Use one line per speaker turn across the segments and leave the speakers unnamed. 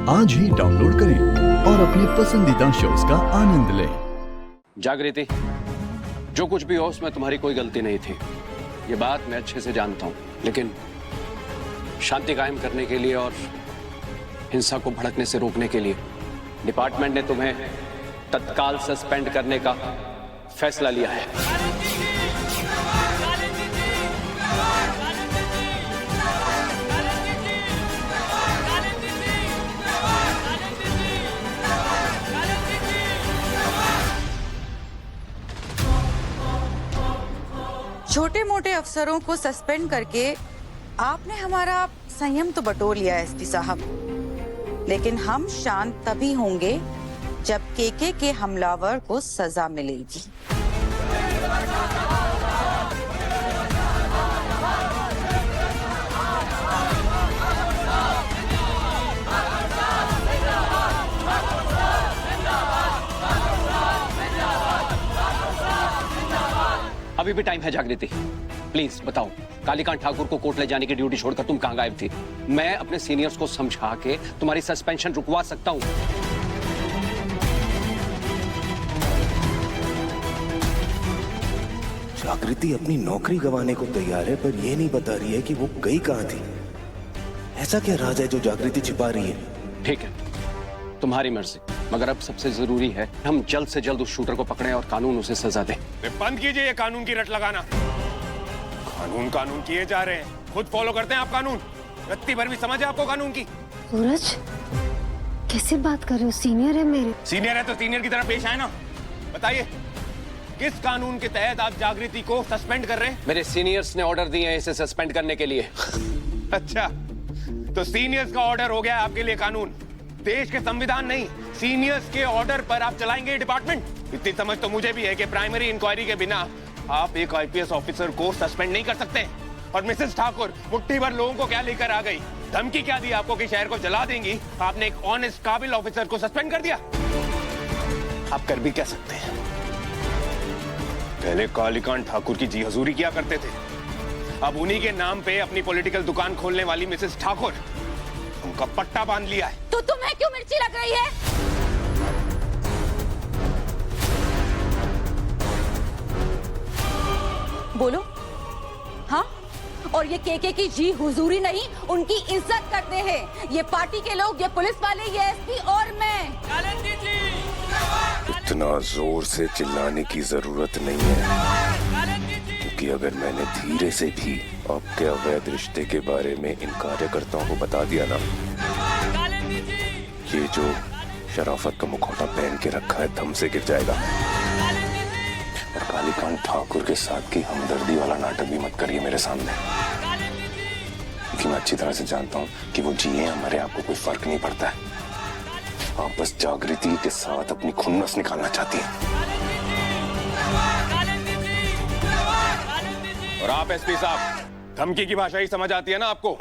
आज ही डाउनलोड करें और अपने पसंदीदा शोज का आनंद लें।
जागृति, जो कुछ भी हो उसमें तुम्हारी कोई गलती नहीं थी, ये बात मैं अच्छे से जानता हूँ, लेकिन शांति कायम करने के लिए और हिंसा को भड़कने से रोकने के लिए डिपार्टमेंट ने तुम्हें तत्काल सस्पेंड करने का फैसला लिया है।
छोटे मोटे अफसरों को सस्पेंड करके आपने हमारा संयम तो बटोर लिया एसपी साहब, लेकिन हम शांत तभी होंगे जब केके के हमलावर को सजा मिलेगी।
अभी भी टाइम है जागृति, प्लीज बताओ, कालीकांत ठाकुर को कोर्ट ले जाने की ड्यूटी छोड़कर तुम कहां गायब थी? मैं अपने सीनियर्स को समझा के तुम्हारी सस्पेंशन रुकवा सकता हूं।
जागृति अपनी नौकरी गंवाने को तैयार है, पर यह नहीं बता रही है कि वो गई कहां थी। ऐसा क्या राज है जो जागृति छिपा रही है?
ठीक है, तुम्हारी मर्जी, मगर अब सबसे जरूरी है हम जल्द से जल्द उस शूटर को पकड़ें और कानून उसे सजा दे।
बंद कीजिए ये कानून की रट लगाना। कानून कानून किए जा रहे हैं, खुद फॉलो करते हैं आप कानून। रत्ती भर भी समझ है आपको कानून की?
सूरज, कैसे बात कर रहे हो? सीनियर है मेरे।
सीनियर है तो सीनियर की तरह पेश आए ना। बताइए, किस कानून के तहत आप जागृति को सस्पेंड कर रहे हैं?
मेरे सीनियर्स ने ऑर्डर दिए हैं इसे सस्पेंड करने के लिए।
अच्छा, तो सीनियर्स का ऑर्डर हो गया आपके लिए कानून। देश के संविधान नहीं, सीनियर्स के ऑर्डर पर आप चलाएंगे डिपार्टमेंट। इतनी समझ तो मुझे भी है कि प्राइमरी इंक्वायरी के बिना आप एक आईपीएस ऑफिसर को सस्पेंड नहीं कर सकते। और मिसेस ठाकुर मुट्ठी भर लोगों को क्या लेकर आ गई? धमकी क्या दी आपको कि शहर को जला देंगी? आपने एक ऑनेस्ट काबिल ऑफिसर को सस्पेंड कर दिया। आप कर भी क्या सकते हैं? पहले कालीकांत ठाकुर की जी हजूरी किया करते थे, अब उन्हीं के नाम पे अपनी पॉलिटिकल दुकान खोलने वाली मिसेस ठाकुर उनका पट्टा बांध लिया है।
तो तुम्हें क्यों मिर्ची लग रही है? बोलो। हाँ, और ये केके की जी हुजूरी नहीं, उनकी इज्जत करते हैं ये पार्टी के लोग, ये पुलिस वाले, ये एसपी और मैं।
इतना जोर से चिल्लाने की जरूरत नहीं है, क्योंकि अगर मैंने धीरे से भी आपके अवैध रिश्ते के बारे में इन कार्यकर्ताओं को बता दिया ना, ये जो शराफत का मुखौटा पहन के रखा है दम से गिर जाएगा। और कालीकांत ठाकुर के साथ की हमदर्दी वाला नाटक भी मत करिए मेरे सामने, क्योंकि मैं अच्छी तरह से जानता हूँ कि वो जिए हमारे आपको कोई फर्क नहीं पड़ता है। आप बस जागृति के साथ अपनी खुन्नस निकालना चाहती हैं।
और आप एसपी साहब, धमकी की भाषा ही समझ आती है ना आपको?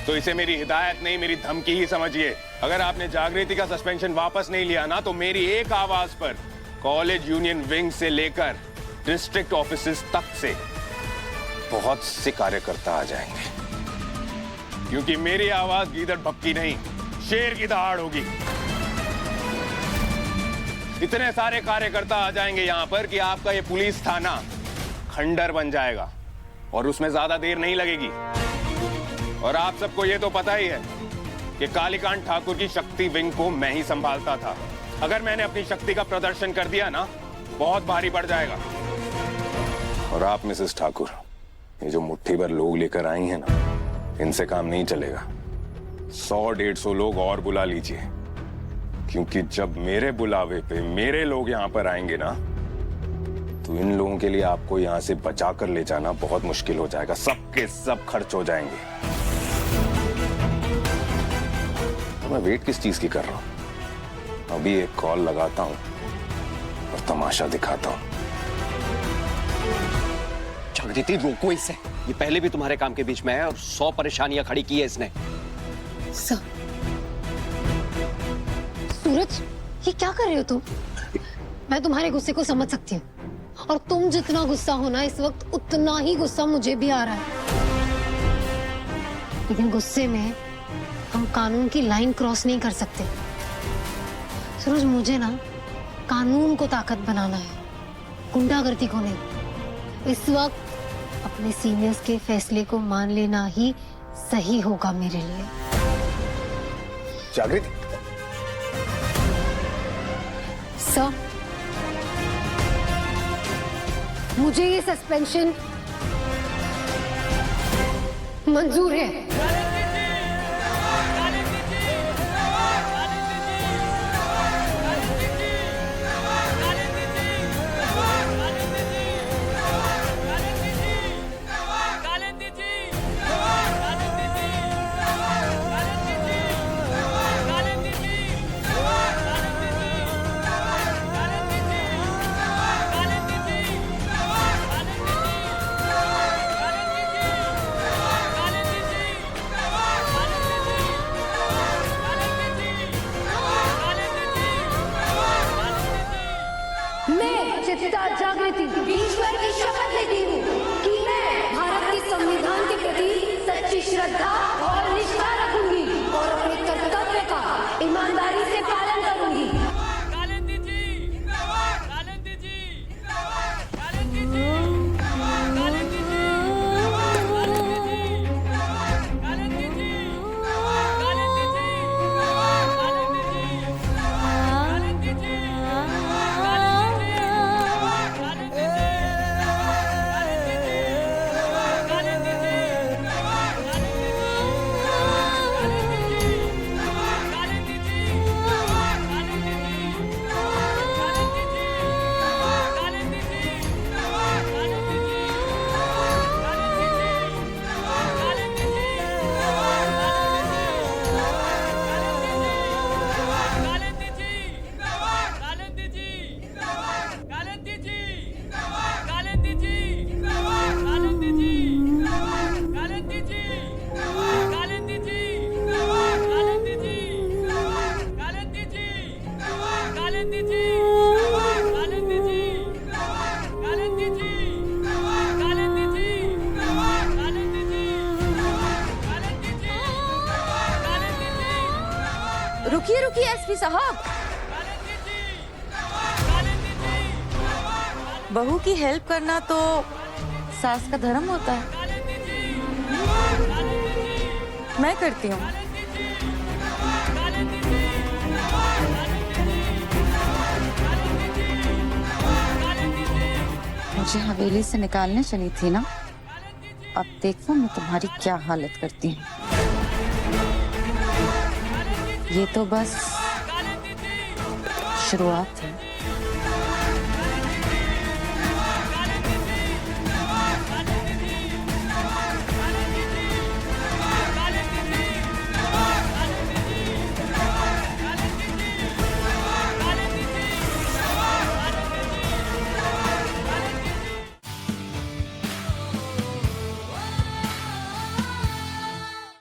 तो इसे मेरी हिदायत नहीं, मेरी धमकी ही समझिए। अगर आपने जागृति का सस्पेंशन वापस नहीं लिया ना, तो मेरी एक आवाज पर कॉलेज यूनियन विंग से लेकर डिस्ट्रिक्ट ऑफिसेस तक से बहुत से कार्यकर्ता आ जाएंगे, क्योंकि मेरी आवाज गीदड़ भक्की नहीं, शेर की दहाड़ होगी। इतने सारे कार्यकर्ता आ जाएंगे यहां पर कि आपका ये पुलिस थाना खंडर बन जाएगा, और उसमें ज्यादा देर नहीं लगेगी। और आप सबको ये तो पता ही है कि कालीकांत ठाकुर की शक्ति विंग को मैं ही संभालता था। अगर मैंने अपनी शक्ति का प्रदर्शन कर दिया ना, बहुत भारी पड़ जाएगा।
और आप मिसेस ठाकुर, ये जो मुट्ठी भर लोग लेकर आई हैं ना, इनसे काम नहीं चलेगा। 100-150 लोग और बुला लीजिए, क्योंकि जब मेरे बुलावे पे मेरे लोग यहाँ पर आएंगे ना, तो इन लोगों के लिए आपको यहाँ से बचा कर ले जाना बहुत मुश्किल हो जाएगा। सबके सब खर्च हो जाएंगे। तो मैं वेट किस चीज की कर रहा हूँ? अभी एक कॉल लगाता हूँ और तमाशा दिखाता हूँ।
जागृति, रोको इसे, ये पहले भी तुम्हारे काम के बीच में है और 100 परेशानियां खड़ी की है इसने।
सूरज, ये क्या कर रहे हो तुम? मैं तुम्हारे गुस्से को समझ सकती हूँ, और तुम जितना गुस्सा होना इस वक्त, उतना ही गुस्सा मुझे भी आ रहा है। लेकिन गुस्से में हम कानून की लाइन क्रॉस नहीं कर सकते। सरोज, मुझे ना कानून को ताकत बनाना है, गुंडागर्दी को नहीं। इस वक्त अपने सीनियर्स के फैसले को मान लेना ही सही होगा मेरे लिए।
जागृति,
सर, मुझे ये सस्पेंशन मंजूर है।
चित्ता जागृति ईश्वर की शपथ लेती हूँ कि मैं भारत के संविधान के प्रति सच्ची श्रद्धा और निष्ठा रखूंगी और अपने कर्तव्य का ईमानदारी से पालन करूंगी।
रुकिए रुकिए एसपी साहब, बहू की हेल्प करना तो सास का धर्म होता है। मैं करती हूँ। मुझे हवेली से निकालने चली थी ना, अब देखो मैं तुम्हारी क्या हालत करती हूँ। ये तो बस शुरुआत है।